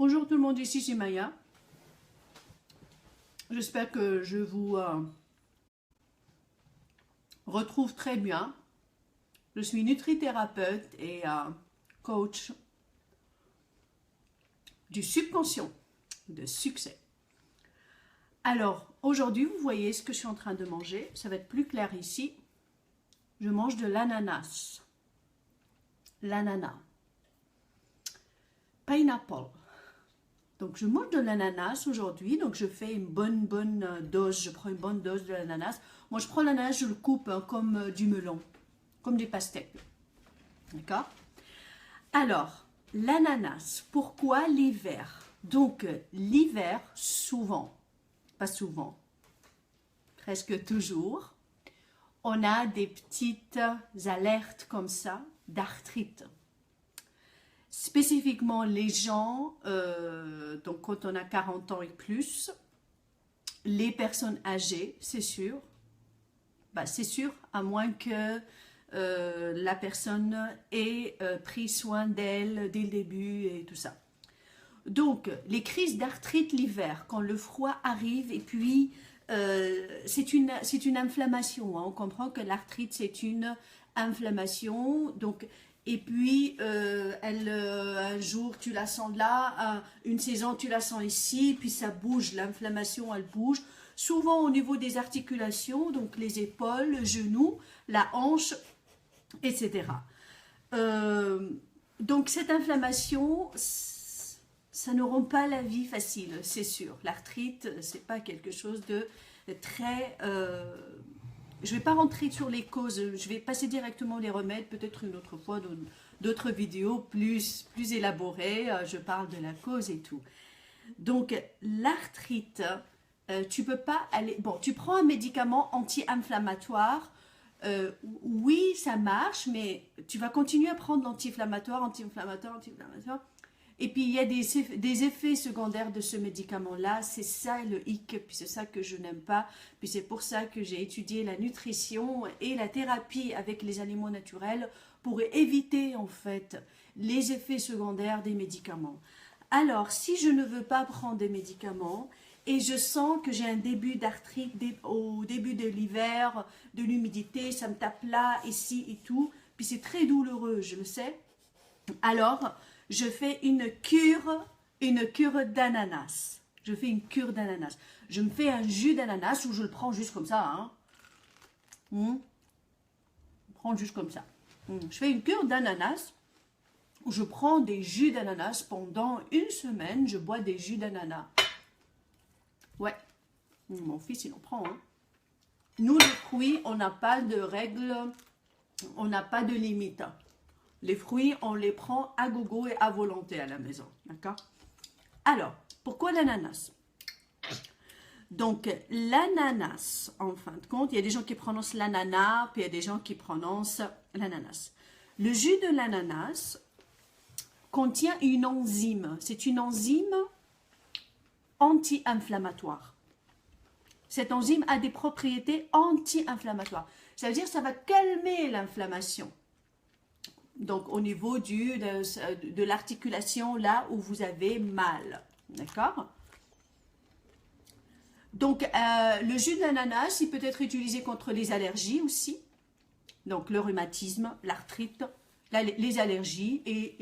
Bonjour tout le monde, ici c'est Maya. J'espère que je vous retrouve très bien. Je suis nutrithérapeute et coach du subconscient de succès. Alors, aujourd'hui, vous voyez ce que je suis en train de manger. Ça va être plus clair ici. Je mange de l'ananas. L'ananas. Pineapple. Donc, je mange de l'ananas aujourd'hui. Donc, je fais une bonne dose. Je prends une bonne dose de l'ananas. Moi, je prends l'ananas, je le coupe comme du melon, comme des pastèques. D'accord? Alors, l'ananas, pourquoi l'hiver? Donc, l'hiver, souvent, pas souvent, presque toujours, on a des petites alertes comme ça d'arthrite. Spécifiquement les gens, donc quand on a 40 ans et plus, les personnes âgées, c'est sûr, c'est sûr, à moins que la personne ait pris soin d'elle dès le début et tout ça. Donc, les crises d'arthrite l'hiver, quand le froid arrive, et puis c'est une inflammation. Hein. On comprend que l'arthrite, c'est une inflammation. Donc, et puis, un jour, tu la sens là, une saison, tu la sens ici, puis ça bouge, l'inflammation, elle bouge. Souvent au niveau des articulations, donc les épaules, le genou, la hanche, etc. Donc, cette inflammation, ça ne rend pas la vie facile, c'est sûr. L'arthrite, c'est pas quelque chose de très... je ne vais pas rentrer sur les causes, je vais passer directement les remèdes, peut-être une autre fois, d'autres vidéos plus élaborées, je parle de la cause et tout. Donc, l'arthrite, tu peux pas aller... Bon, tu prends un médicament anti-inflammatoire, oui, ça marche, mais tu vas continuer à prendre l'anti-inflammatoire. Et puis, il y a des effets secondaires de ce médicament-là. C'est ça le hic, puis c'est ça que je n'aime pas. Puis c'est pour ça que j'ai étudié la nutrition et la thérapie avec les aliments naturels pour éviter, en fait, les effets secondaires des médicaments. Alors, si je ne veux pas prendre des médicaments et je sens que j'ai un début d'arthrite au début de l'hiver, de l'humidité, ça me tape là, ici et tout, puis c'est très douloureux, je le sais. Alors, je fais une cure d'ananas. Je fais une cure d'ananas. Je me fais un jus d'ananas ou je le prends juste comme ça. Hein. Je prends juste comme ça. Je fais une cure d'ananas où je prends des jus d'ananas pendant une semaine. Je bois des jus d'ananas. Ouais. Mon fils, il en prend. Hein. Nous, les fruits, on n'a pas de règles. On n'a pas de limite. Les fruits, on les prend à gogo et à volonté à la maison. D'accord? Alors, pourquoi l'ananas? Donc, l'ananas, en fin de compte, il y a des gens qui prononcent l'ananas, puis il y a des gens qui prononcent l'ananas. Le jus de l'ananas contient une enzyme. C'est une enzyme anti-inflammatoire. Cette enzyme a des propriétés anti-inflammatoires. Ça veut dire que ça va calmer l'inflammation. Donc, au niveau de l'articulation, là où vous avez mal. D'accord? Donc, le jus de l'ananas, il peut être utilisé contre les allergies aussi. Donc, le rhumatisme, l'arthrite, les allergies et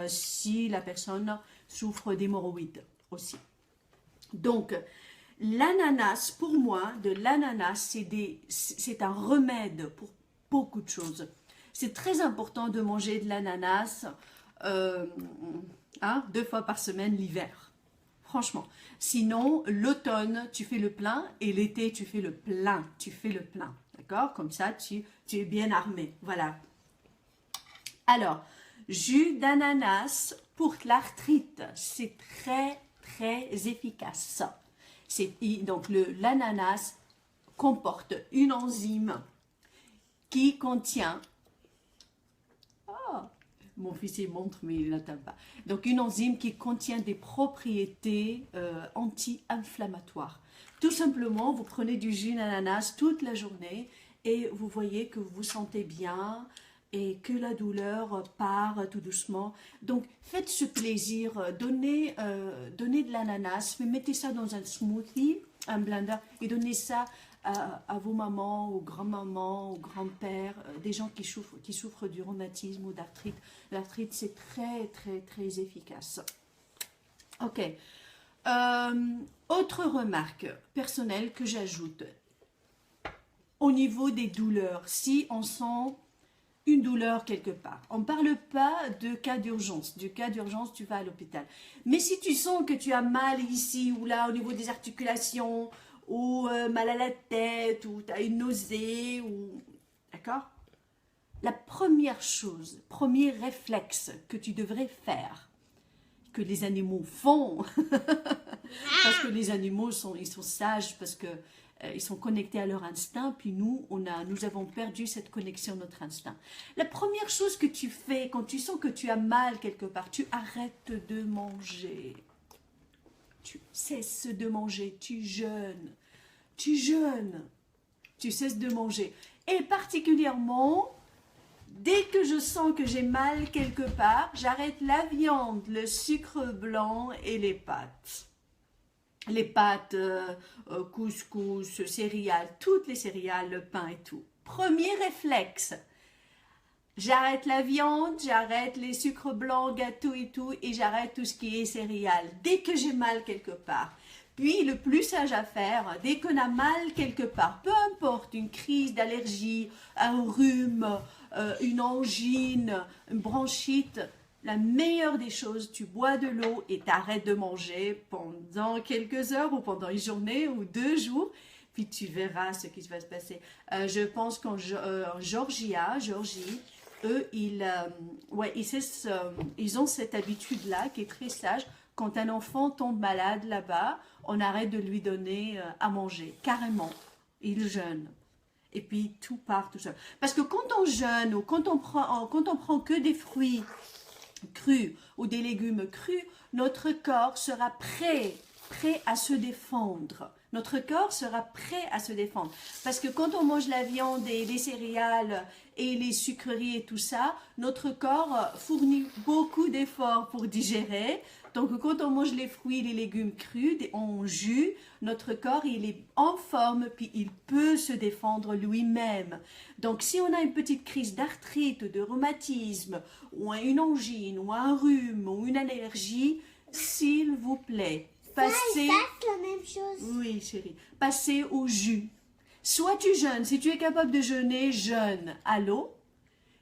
si la personne souffre d'hémorroïdes aussi. Donc, l'ananas, pour moi, de l'ananas, c'est un remède pour beaucoup de choses. C'est très important de manger de l'ananas 2 fois par semaine l'hiver. Franchement. Sinon, l'automne, tu fais le plein et l'été, tu fais le plein. Tu fais le plein. D'accord? Comme ça, tu es bien armé. Voilà. Alors, jus d'ananas pour l'arthrite. C'est très, très efficace. Donc, l'ananas comporte une enzyme qui contient... Mon fils, il montre, mais il n'atteint pas. Donc, une enzyme qui contient des propriétés anti-inflammatoires. Tout simplement, vous prenez du jus d'ananas toute la journée et vous voyez que vous vous sentez bien. et que la douleur part tout doucement. Donc, faites ce plaisir, donnez de l'ananas, mettez ça dans un smoothie, un blender, et donnez ça à vos mamans, aux grands-mamans, aux grands-pères, des gens qui souffrent du rhumatisme ou d'arthrite. L'arthrite, c'est très, très, très efficace. Ok. Autre remarque personnelle que j'ajoute. Au niveau des douleurs, si on sent une douleur quelque part. On ne parle pas de cas d'urgence. Du cas d'urgence, tu vas à l'hôpital. Mais si tu sens que tu as mal ici ou là au niveau des articulations, ou mal à la tête, ou tu as une nausée, ou... D'accord? La première chose, premier réflexe que tu devrais faire, que les animaux font, parce que les animaux ils sont sages, parce que ils sont connectés à leur instinct, puis nous avons perdu cette connexion à notre instinct. La première chose que tu fais quand tu sens que tu as mal quelque part, tu arrêtes de manger. Tu cesses de manger, tu jeûnes, tu cesses de manger. Et particulièrement, dès que je sens que j'ai mal quelque part, j'arrête la viande, le sucre blanc et les pâtes. Les pâtes, couscous, céréales, toutes les céréales, le pain et tout. Premier réflexe, j'arrête la viande, j'arrête les sucres blancs, gâteaux et tout, et j'arrête tout ce qui est céréales, dès que j'ai mal quelque part. Puis le plus sage à faire, dès qu'on a mal quelque part, peu importe, une crise d'allergie, un rhume, une angine, une bronchite, la meilleure des choses, tu bois de l'eau et t'arrêtes de manger pendant quelques heures ou pendant une journée ou 2 jours, puis tu verras ce qui va se passer. Je pense qu'en Géorgie, eux, ils ont cette habitude-là qui est très sage. Quand un enfant tombe malade là-bas, on arrête de lui donner à manger, carrément. Ils jeûnent. Et puis tout part tout seul. Parce que quand on jeûne ou quand on prend que des fruits crus ou des légumes crus, notre corps sera prêt à se défendre. Notre corps sera prêt à se défendre. Parce que quand on mange la viande et les céréales et les sucreries et tout ça, notre corps fournit beaucoup d'efforts pour digérer. Donc quand on mange les fruits, les légumes crus, en jus, notre corps il est en forme puis il peut se défendre lui-même. Donc si on a une petite crise d'arthrite, de rhumatisme, ou une angine, ou un rhume, ou une allergie, s'il vous plaît, passez... la même chose. Oui chérie, passez au jus. Soit tu jeûnes, si tu es capable de jeûner, jeûne à l'eau.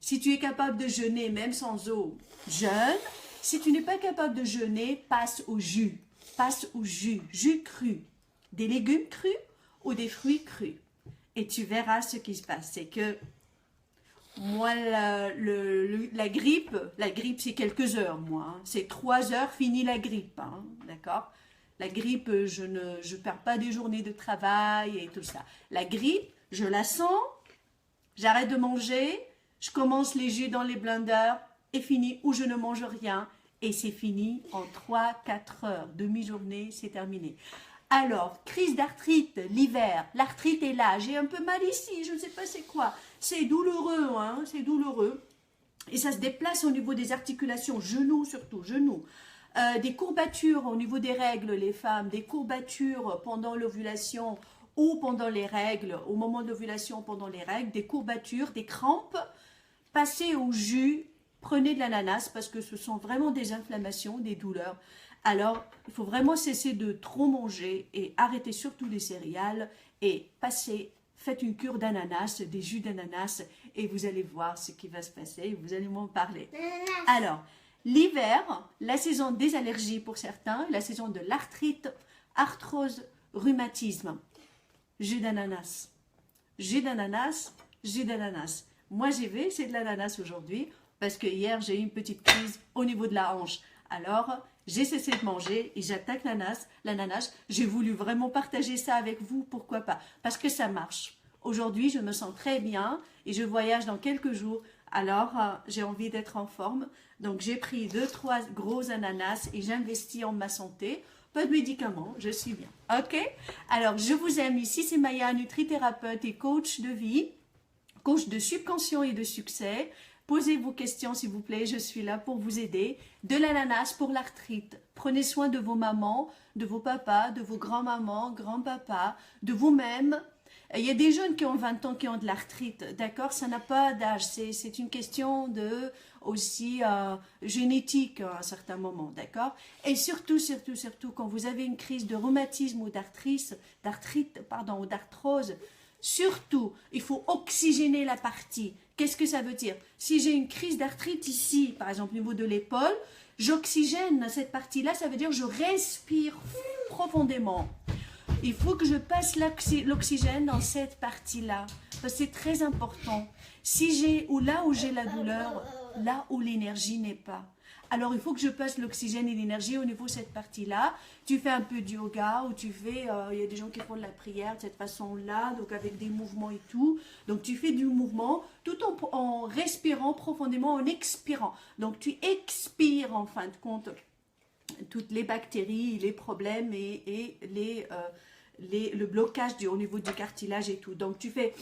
Si tu es capable de jeûner même sans eau, jeûne. Si tu n'es pas capable de jeûner, passe au jus. Passe au jus, jus cru. Des légumes crus ou des fruits crus. Et tu verras ce qui se passe. C'est que moi, la grippe c'est quelques heures, moi. Hein. C'est 3 heures, fini la grippe. Hein, d'accord? La grippe, je ne perds pas des journées de travail et tout ça. La grippe, je la sens, j'arrête de manger, je commence les jus dans les blenders, et fini, ou je ne mange rien, et c'est fini en 3-4 heures. Demi-journée, c'est terminé. Alors, crise d'arthrite, l'hiver, l'arthrite est là, j'ai un peu mal ici, je ne sais pas c'est quoi. C'est douloureux, hein, c'est douloureux. Et ça se déplace au niveau des articulations, genoux surtout, genoux. Des courbatures au niveau des règles, les femmes, des courbatures pendant l'ovulation ou pendant les règles, au moment de l'ovulation, pendant les règles, des courbatures, des crampes. Passez au jus, prenez de l'ananas parce que ce sont vraiment des inflammations, des douleurs. Alors, il faut vraiment cesser de trop manger et arrêter surtout les céréales et faites une cure d'ananas, des jus d'ananas et vous allez voir ce qui va se passer, vous allez m'en parler. Alors, l'hiver, la saison des allergies pour certains, la saison de l'arthrite, arthrose, rhumatisme, jus d'ananas. Jus d'ananas, jus d'ananas. Moi, j'y vais, c'est de l'ananas aujourd'hui, parce que hier, j'ai eu une petite crise au niveau de la hanche. Alors, j'ai cessé de manger et j'attaque l'ananas. J'ai voulu vraiment partager ça avec vous, pourquoi pas? Parce que ça marche. Aujourd'hui, je me sens très bien et je voyage dans quelques jours. Alors, j'ai envie d'être en forme. Donc, j'ai pris 2-3 gros ananas et j'investis en ma santé. Pas de médicaments, je suis bien. Ok? Alors, je vous aime. Ici, c'est Maya, nutrithérapeute et coach de vie. Coach de subconscient et de succès. Posez vos questions s'il vous plaît, je suis là pour vous aider. De l'ananas pour l'arthrite. Prenez soin de vos mamans, de vos papas, de vos grands-mamans, grands-papas, de vous-même. Il y a des jeunes qui ont 20 ans qui ont de l'arthrite, d'accord? Ça n'a pas d'âge, c'est une question de aussi génétique à un certain moment, d'accord? Et surtout, quand vous avez une crise de rhumatisme ou d'arthrite, pardon, ou d'arthrose, surtout, il faut oxygéner la partie. Qu'est-ce que ça veut dire? Si j'ai une crise d'arthrite ici, par exemple au niveau de l'épaule, j'oxygène cette partie-là, ça veut dire je respire profondément. Il faut que je passe l'oxygène dans cette partie-là, parce que c'est très important. Si j'ai, ou là où j'ai la douleur, là où l'énergie n'est pas. Alors il faut que je passe l'oxygène et l'énergie au niveau de cette partie-là. Tu fais un peu de yoga, ou tu fais, il y a des gens qui font de la prière de cette façon-là, donc avec des mouvements et tout. Donc tu fais du mouvement tout en respirant profondément, en expirant. Donc tu expires en fin de compte toutes les bactéries, les problèmes et le blocage au niveau du cartilage et tout. Donc tu fais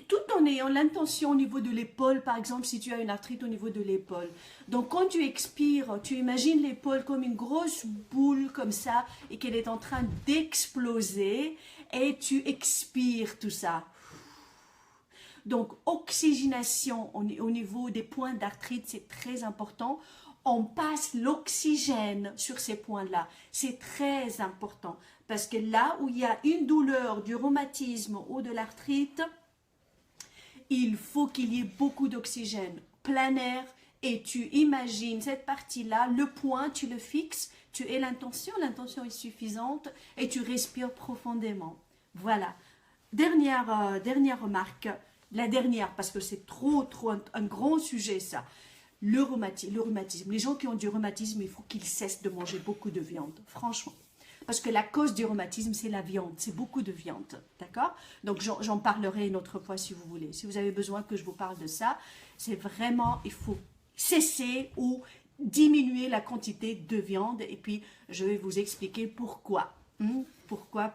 tout en ayant l'intention au niveau de l'épaule, par exemple, si tu as une arthrite au niveau de l'épaule. Donc quand tu expires, tu imagines l'épaule comme une grosse boule comme ça et qu'elle est en train d'exploser et tu expires tout ça. Donc oxygénation au niveau des points d'arthrite, c'est très important. On passe l'oxygène sur ces points-là. C'est très important parce que là où il y a une douleur, du rhumatisme ou de l'arthrite, il faut qu'il y ait beaucoup d'oxygène, plein air, et tu imagines cette partie-là, le point, tu le fixes, tu es l'intention est suffisante, et tu respires profondément. Voilà. Dernière remarque, la dernière, parce que c'est trop un grand sujet ça. Le rhumatisme. Les gens qui ont du rhumatisme, il faut qu'ils cessent de manger beaucoup de viande, franchement. Parce que la cause du rhumatisme, c'est la viande, c'est beaucoup de viande, d'accord? Donc j'en parlerai une autre fois si vous voulez. Si vous avez besoin que je vous parle de ça, c'est vraiment, il faut cesser ou diminuer la quantité de viande et puis je vais vous expliquer pourquoi. Pourquoi.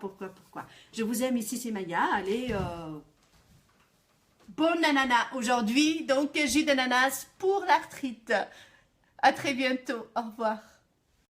Je vous aime, ici c'est Maya, allez, bon ananas aujourd'hui, donc jus d'ananas pour l'arthrite. À très bientôt, au revoir.